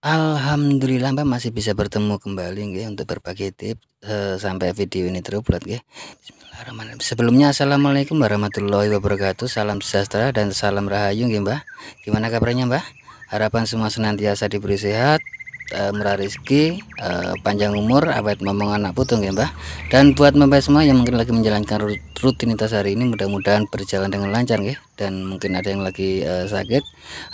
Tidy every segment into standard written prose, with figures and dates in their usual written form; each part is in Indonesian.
Alhamdulillah Mbak masih bisa bertemu kembali nggih untuk berbagi tips, sampai video ini terupload nggih. Bismillahirrahmanirrahim. Sebelumnya assalamualaikum warahmatullahi wabarakatuh, salam sejahtera dan salam rahayu nggih Mbah. Gimana kabarnya Mbah? Harapan semua senantiasa diberi sehat, murah rezeki, panjang umur, awet momong anak putu nggih Mbah. Dan buat Mbah semua yang mungkin lagi menjalankan rutinitas hari ini mudah-mudahan berjalan dengan lancar nggih, dan mungkin ada yang lagi sakit.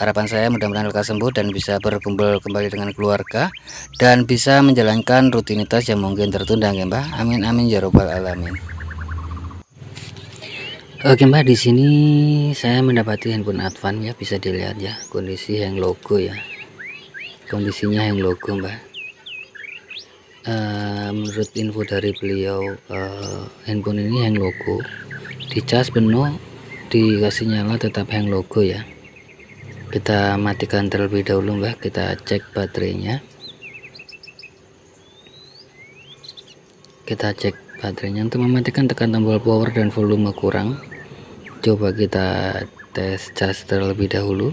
Harapan saya mudah-mudahan lekas sembuh dan bisa berkumpul kembali dengan keluarga dan bisa menjalankan rutinitas yang mungkin tertunda nggih Mbah. Amin amin ya robbal alamin. Oke Mbak, di sini saya mendapati handphone Advan ya, bisa dilihat ya kondisi hang logo ya. Kondisinya hang logo Mbak. Menurut info dari beliau, handphone ini hang logo, dicas penuh, dikasih nyala tetap hang logo ya. Kita matikan terlebih dahulu Mbak, kita cek baterainya. Untuk mematikan tekan tombol power dan volume kurang. Coba kita tes cas terlebih dahulu.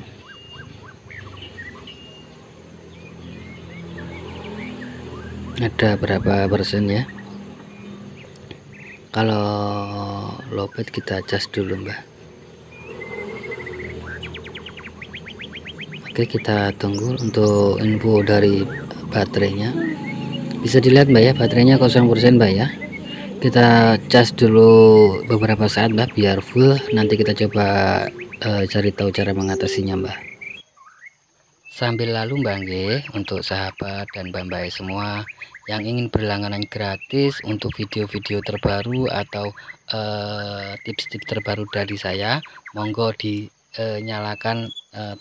Ada berapa persen ya? Kalau lowbat kita cas dulu Mbak. Oke, kita tunggu untuk info dari baterainya. Bisa dilihat Mbak ya, baterainya 0% Mbak ya. Kita cas dulu beberapa saat Mbak biar full, nanti kita coba cari tahu cara mengatasinya Mbak. Sambil lalu Mbak nggih, untuk sahabat dan mbak-mbak semua yang ingin berlangganan gratis untuk video-video terbaru atau tips-tips terbaru dari saya, monggo dinyalakan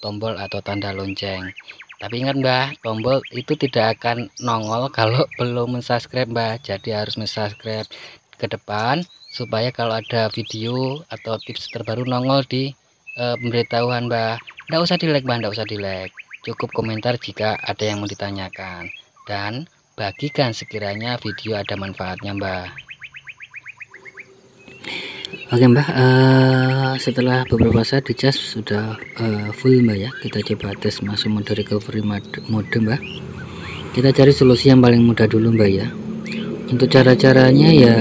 tombol atau tanda lonceng. Tapi ingat Mbak, tombol itu tidak akan nongol kalau belum subscribe Mbak. Jadi harus subscribe ke depan supaya kalau ada video atau tips terbaru nongol di pemberitahuan Mbak. Nggak usah di like Mbak, nggak usah di like. Cukup komentar jika ada yang mau ditanyakan. Dan bagikan sekiranya video ada manfaatnya Mbak. Oke Mbak, setelah beberapa saat dicas sudah full Mbak ya. Kita coba tes masuk mode recovery mode Mbak. Kita cari solusi yang paling mudah dulu Mbak ya. Untuk cara-caranya ya,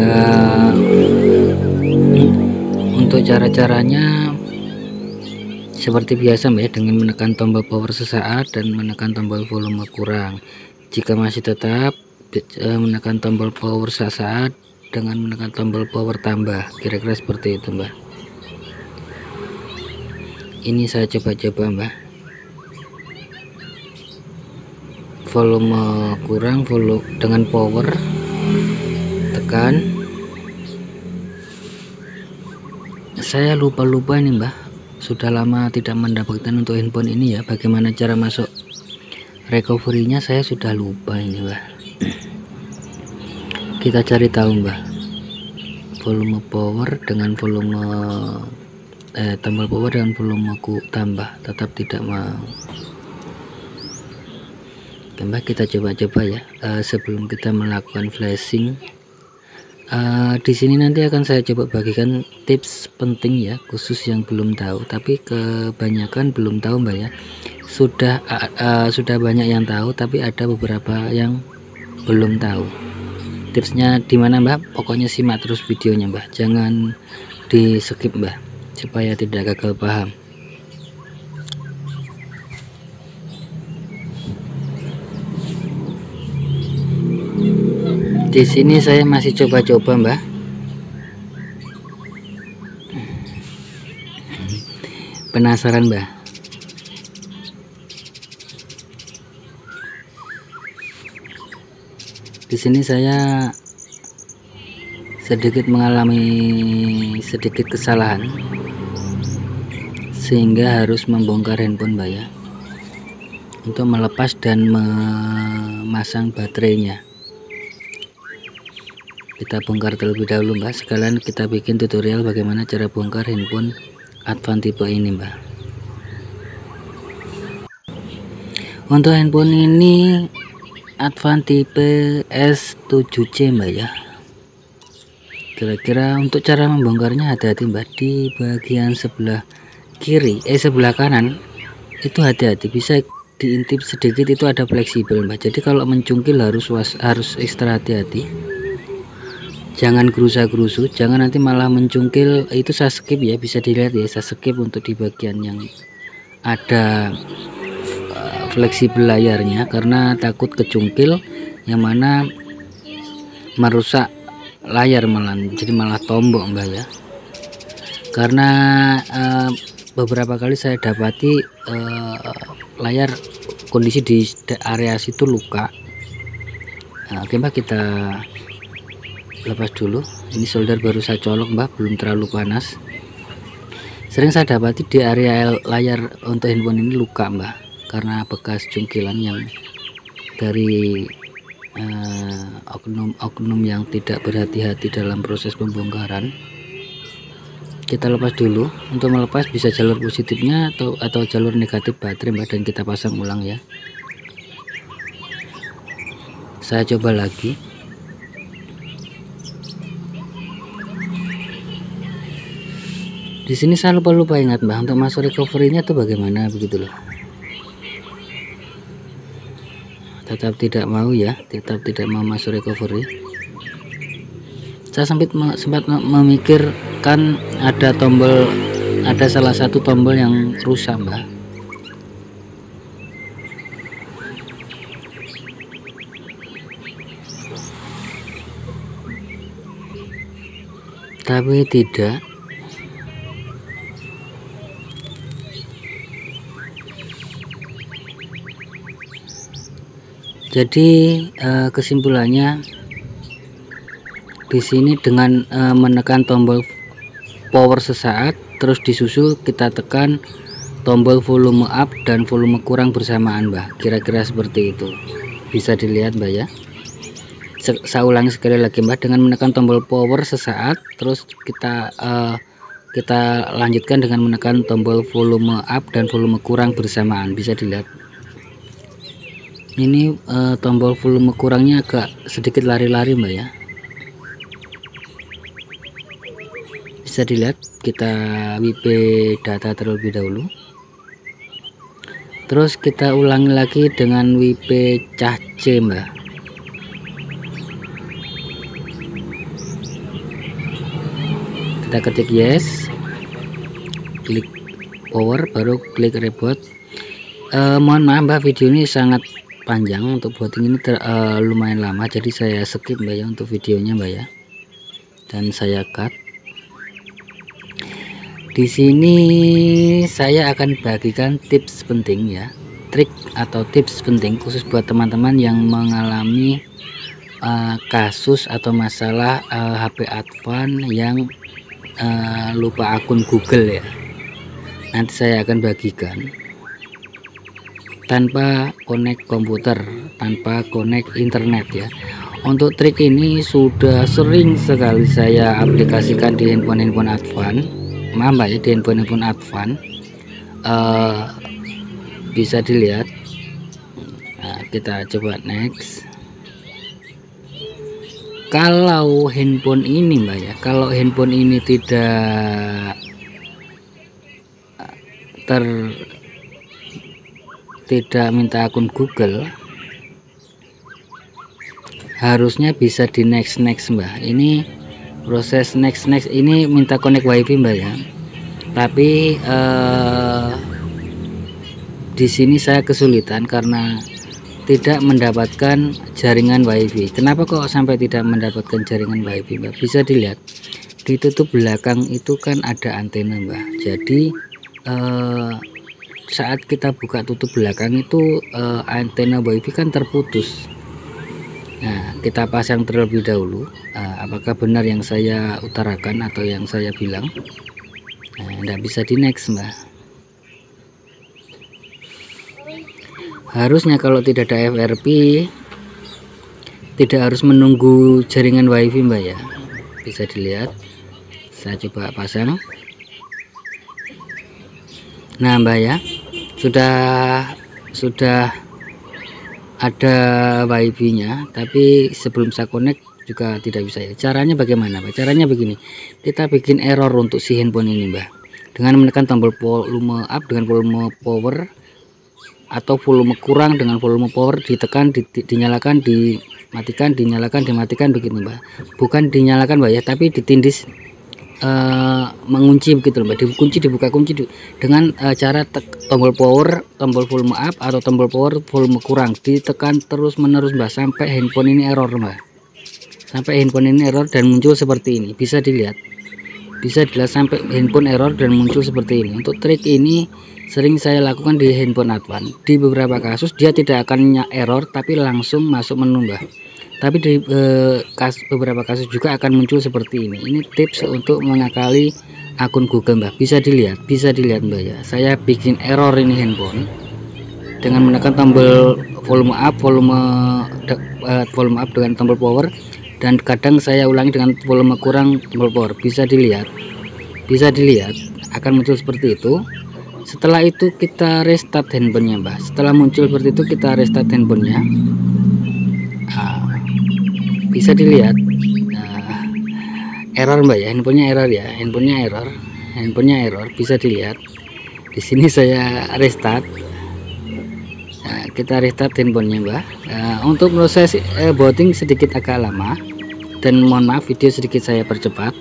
seperti biasa Mbak ya, dengan menekan tombol power sesaat dan menekan tombol volume kurang. Jika masih tetap, menekan tombol power sesaat dengan menekan tombol power tambah, kira-kira seperti itu Mbak. Ini saya coba-coba Mbak. Volume kurang, volume dengan power tekan. Saya lupa ini Mbak, sudah lama tidak mendapatkan untuk handphone ini ya. Bagaimana cara masuk recovery-nya saya sudah lupa ini Mbak. Kita cari tahu Mbak. Volume power dengan volume tombol power dengan volume tambah tetap tidak mau. Oke Mbak, kita coba-coba ya. Sebelum kita melakukan flashing, di sini nanti akan saya coba bagikan tips penting ya, khusus yang belum tahu, tapi kebanyakan belum tahu Mbak ya. Sudah banyak yang tahu, tapi ada beberapa yang belum tahu. Tipsnya di mana Mbak? Pokoknya simak terus videonya Mbak, jangan di skip Mbak, supaya tidak gagal paham. Di sini saya masih coba-coba Mbak. Penasaran Mbak? Di sini saya sedikit mengalami sedikit kesalahan sehingga harus membongkar handphone Mbak ya, untuk melepas dan memasang baterainya. Kita bongkar terlebih dahulu Mbak, sekalian kita bikin tutorial bagaimana cara bongkar handphone Advan tipe ini Mbak. Untuk handphone ini Advan tipe S7C Mbak ya. Kira-kira untuk cara membongkarnya hati-hati Mbak, di bagian sebelah kiri sebelah kanan itu hati-hati, bisa diintip sedikit itu ada fleksibel mbak, jadi kalau mencungkil harus ekstra hati-hati, jangan gerusa-gerusu, jangan nanti malah mencungkil. Itu saya skip ya, bisa dilihat ya, saya skip untuk di bagian yang ada fleksibel layarnya karena takut kecungkil yang mana merusak layar, malah tombok mbak ya. Karena beberapa kali saya dapati layar kondisi di area situ luka. Nah, oke mbak, kita lepas dulu. Ini solder baru saya colok mbak, belum terlalu panas. Sering saya dapati di area layar untuk handphone ini luka mbak, karena bekas cungkilan yang dari oknum yang tidak berhati-hati dalam proses pembongkaran. Kita lepas dulu. Untuk melepas bisa jalur positifnya atau jalur negatif baterai mbak, dan kita pasang ulang ya. Saya coba lagi. Di sini saya lupa ingat mbak, untuk masuk recovery-nya tuh bagaimana begitu loh. Tetap tidak mau ya, tetap tidak mau masuk recovery. Saya sempat memikirkan ada salah satu tombol yang rusak mbak. Tapi tidak. Jadi kesimpulannya di sini dengan menekan tombol power sesaat, terus disusul kita tekan tombol volume up dan volume kurang bersamaan mbak, kira-kira seperti itu. Bisa dilihat mbak ya. Saya ulangi sekali lagi mbak, dengan menekan tombol power sesaat, terus kita lanjutkan dengan menekan tombol volume up dan volume kurang bersamaan. Bisa dilihat ini tombol volume kurangnya agak sedikit lari-lari mbak ya. Bisa dilihat, kita WP data terlebih dahulu, terus kita ulangi lagi dengan WP CAC mbak. Kita ketik yes, klik power, baru klik reboot. Mohon maaf mbak, video ini sangat panjang, untuk booting ini lumayan lama, jadi saya skip mbak ya untuk videonya mbak ya, dan saya cut. Di sini saya akan bagikan tips penting ya, trik atau tips penting khusus buat teman-teman yang mengalami kasus atau masalah HP Advan yang lupa akun Google ya. Nanti saya akan bagikan tanpa connect komputer, tanpa connect internet ya. Untuk trik ini sudah sering sekali saya aplikasikan di handphone Advan, maaf mbak ya, di handphone Advan. Bisa dilihat. Nah, kita coba next. Kalau handphone ini mbak ya, kalau handphone ini tidak minta akun Google, harusnya bisa di next mbak. Ini proses next ini minta connect wifi mbak ya, tapi di sini saya kesulitan karena tidak mendapatkan jaringan wifi. Kenapa kok sampai tidak mendapatkan jaringan wifi mbak? Bisa dilihat di tutup belakang itu kan ada antena mbak, jadi saat kita buka tutup belakang itu antena wifi kan terputus. Nah, kita pasang terlebih dahulu. Apakah benar yang saya utarakan atau yang saya bilang? Nah, tidak bisa di next mbak. Harusnya kalau tidak ada FRP tidak harus menunggu jaringan wifi mbak ya. Bisa dilihat, saya coba pasang. Nah mbak ya, sudah ada wifi nya, tapi sebelum saya connect juga tidak bisa ya. Caranya bagaimana mbak? Caranya begini, kita bikin error untuk si handphone ini mbak, dengan menekan tombol volume up dengan volume power atau volume kurang dengan volume power ditekan, dinyalakan, dimatikan, dinyalakan, dimatikan begitu Mbak. Bukan dinyalakan Mbak ya, tapi ditindis mengunci begitu Mbak, dikunci, dibuka kunci dengan cara tombol power, tombol volume up atau tombol power volume kurang ditekan terus menerus Mbak, sampai handphone ini error Mbak, sampai handphone ini error dan muncul seperti ini. Bisa dilihat sampai handphone error dan muncul seperti ini. Untuk trik ini sering saya lakukan di handphone Advan. Di beberapa kasus dia tidak akan error tapi langsung masuk menu Mbak, tapi di beberapa kasus juga akan muncul seperti ini. Ini tips untuk mengakali akun Google Mbak. Bisa dilihat Mbak ya, saya bikin error ini handphone dengan menekan tombol volume up, volume up dengan tombol power, dan kadang saya ulangi dengan volume kurang tombol power. Bisa dilihat akan muncul seperti itu. Setelah itu kita restart handphonenya Mbak. Setelah muncul seperti itu kita restart handphonenya. Bisa dilihat error Mbak ya, handphonenya error. Bisa dilihat di sini saya restart. Kita restart handphonenya Mbak. Untuk proses booting sedikit agak lama, dan mohon maaf video sedikit saya percepat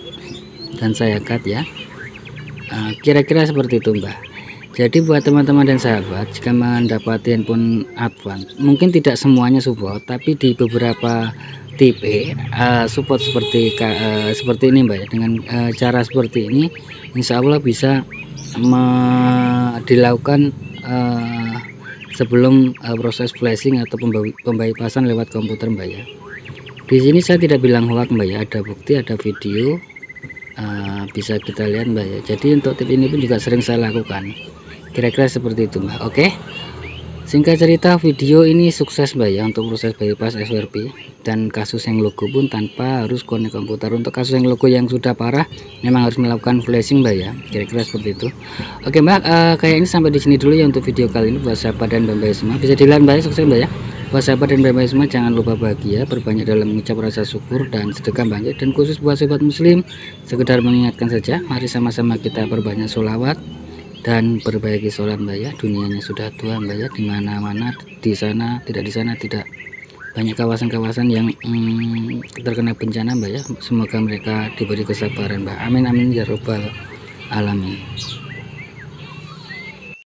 dan saya cut ya. Kira-kira seperti itu Mbak. Jadi buat teman-teman dan sahabat, jika mendapati handphone Advan, mungkin tidak semuanya support, tapi di beberapa tipe support seperti ini Mbak ya. Dengan cara seperti ini Insya Allah bisa dilakukan sebelum proses flashing atau pembypassan lewat komputer Mbak ya. Di sini saya tidak bilang hoax Mbak ya, ada bukti, ada video, bisa kita lihat Mbak ya. Jadi untuk tip ini pun juga sering saya lakukan. Kira-kira seperti itu Mbak. Oke, singkat cerita video ini sukses Mbak ya untuk proses bypass SWRP dan kasus yang logo pun tanpa harus connect komputer. Untuk kasus yang logo yang sudah parah memang harus melakukan flashing Mbak ya, kira-kira seperti itu. Oke Mbak, kayaknya sampai di sini dulu ya untuk video kali ini. Buat sahabat dan mbak semua, bisa dilihat Mbak ya, sukses Mbak ya. Buat sahabat dan mbak semua, jangan lupa bahagia, berbanyak dalam mengucap rasa syukur dan sedekah banyak. Dan khusus buat sahabat muslim, sekedar mengingatkan saja, mari sama-sama kita perbanyak sholawat dan perbaiki sholat Mbak ya. Dunianya sudah tua Mbak ya, dimana-mana, di sana tidak, di sana tidak, banyak kawasan-kawasan yang terkena bencana Mbak ya. Semoga mereka diberi kesabaran Mbak. Amin amin ya robbal alamin.